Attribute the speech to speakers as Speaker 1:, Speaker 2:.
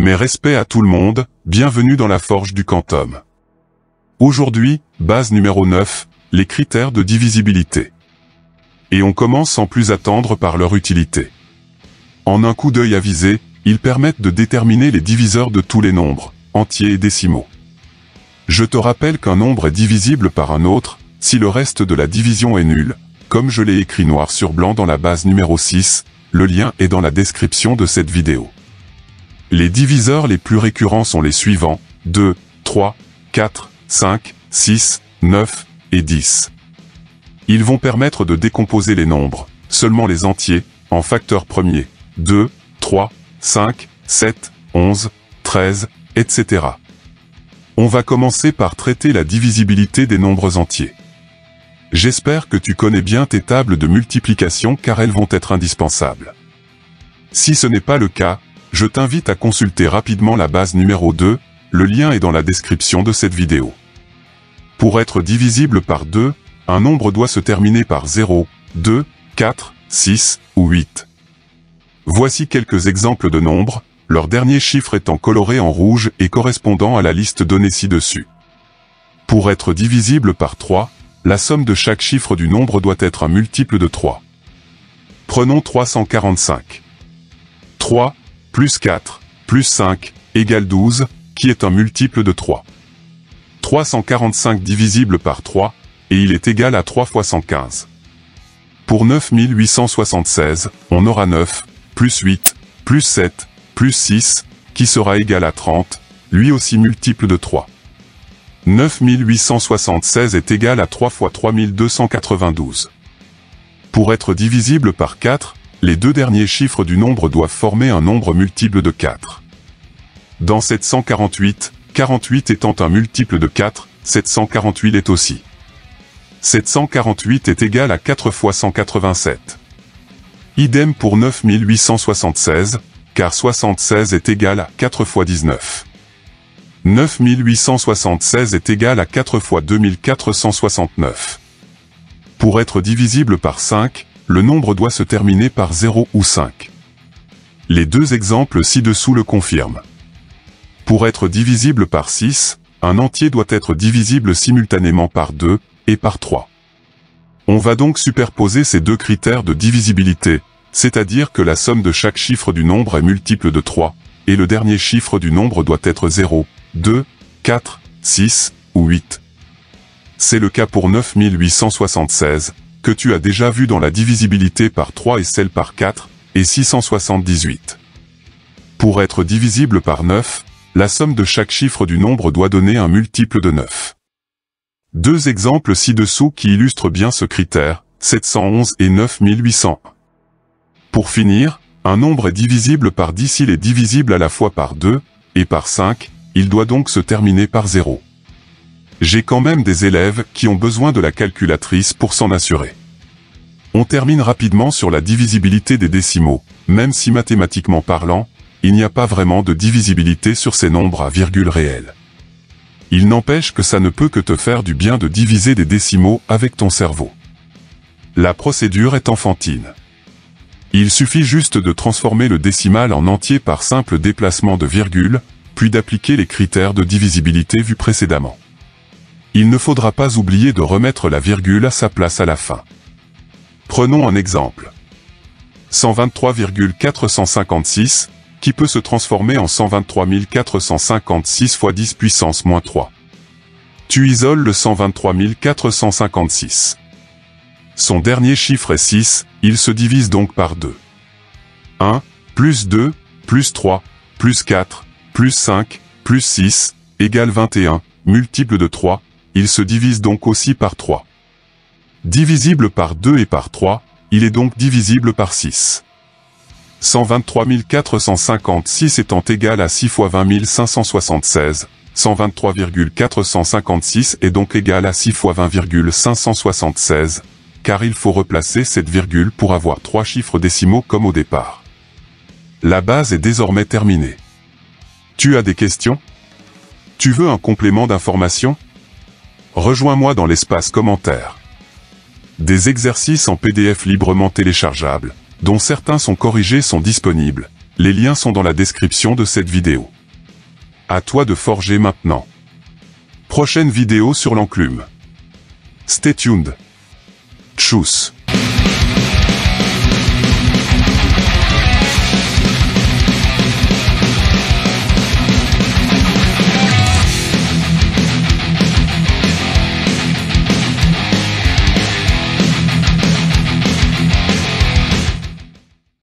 Speaker 1: Mes respects à tout le monde, bienvenue dans la forge du quantum. Aujourd'hui, base numéro 9, les critères de divisibilité. Et on commence sans plus attendre par leur utilité. En un coup d'œil avisé, ils permettent de déterminer les diviseurs de tous les nombres, entiers et décimaux. Je te rappelle qu'un nombre est divisible par un autre, si le reste de la division est nul, comme je l'ai écrit noir sur blanc dans la base numéro 6, le lien est dans la description de cette vidéo. Les diviseurs les plus récurrents sont les suivants, 2, 3, 4, 5, 6, 9 et 10. Ils vont permettre de décomposer les nombres, seulement les entiers, en facteurs premiers, 2, 3, 5, 7, 11, 13, etc. On va commencer par traiter la divisibilité des nombres entiers. J'espère que tu connais bien tes tables de multiplication car elles vont être indispensables. Si ce n'est pas le cas, je t'invite à consulter rapidement la base numéro 2, le lien est dans la description de cette vidéo. Pour être divisible par 2, un nombre doit se terminer par 0, 2, 4, 6 ou 8. Voici quelques exemples de nombres, leur dernier chiffre étant coloré en rouge et correspondant à la liste donnée ci-dessus. Pour être divisible par 3, la somme de chaque chiffre du nombre doit être un multiple de 3. Prenons 345. 3 plus 4 plus 5 égale 12, qui est un multiple de 3. 345 divisible par 3, et il est égal à 3 fois 115. Pour 9876, on aura 9, plus 8, plus 7, plus 6, qui sera égal à 30, lui aussi multiple de 3. 9876 est égal à 3 fois 3292. Pour être divisible par 4, les deux derniers chiffres du nombre doivent former un nombre multiple de 4. Dans 748, 48 étant un multiple de 4, 748 l'est aussi. 748 est égal à 4 fois 187. Idem pour 9876, car 76 est égal à 4 fois 19. 9876 est égal à 4 fois 2469. Pour être divisible par 5, le nombre doit se terminer par 0 ou 5. Les deux exemples ci-dessous le confirment. Pour être divisible par 6, un entier doit être divisible simultanément par 2 et par 3. On va donc superposer ces deux critères de divisibilité, c'est-à-dire que la somme de chaque chiffre du nombre est multiple de 3, et le dernier chiffre du nombre doit être 0, 2, 4, 6 ou 8. C'est le cas pour 9876, que tu as déjà vu dans la divisibilité par 3 et celle par 4, et 678. Pour être divisible par 9, la somme de chaque chiffre du nombre doit donner un multiple de 9. Deux exemples ci-dessous qui illustrent bien ce critère, 711 et 9801. Pour finir, un nombre est divisible par 10 s'il est divisible à la fois par 2, et par 5, il doit donc se terminer par 0. J'ai quand même des élèves qui ont besoin de la calculatrice pour s'en assurer. On termine rapidement sur la divisibilité des décimaux, même si mathématiquement parlant, il n'y a pas vraiment de divisibilité sur ces nombres à virgule réelle. Il n'empêche que ça ne peut que te faire du bien de diviser des décimaux avec ton cerveau. La procédure est enfantine. Il suffit juste de transformer le décimal en entier par simple déplacement de virgule, puis d'appliquer les critères de divisibilité vus précédemment. Il ne faudra pas oublier de remettre la virgule à sa place à la fin. Prenons un exemple. 123,456, qui peut se transformer en 123 456 fois 10 puissance moins 3. Tu isoles le 123 456. Son dernier chiffre est 6, il se divise donc par 2. 1, plus 2, plus 3, plus 4, plus 5, plus 6, égale 21, multiple de 3, il se divise donc aussi par 3. Divisible par 2 et par 3, il est donc divisible par 6. 123 456 étant égal à 6 fois 20 576, 123,456 est donc égal à 6 fois 20,576, car il faut replacer cette virgule pour avoir 3 chiffres décimaux comme au départ. La base est désormais terminée. Tu as des questions? Tu veux un complément d'information? Rejoins-moi dans l'espace commentaire. Des exercices en PDF librement téléchargeables, dont certains sont corrigés, sont disponibles. Les liens sont dans la description de cette vidéo. À toi de forger maintenant. Prochaine vidéo sur l'enclume. Stay tuned. Tchuss.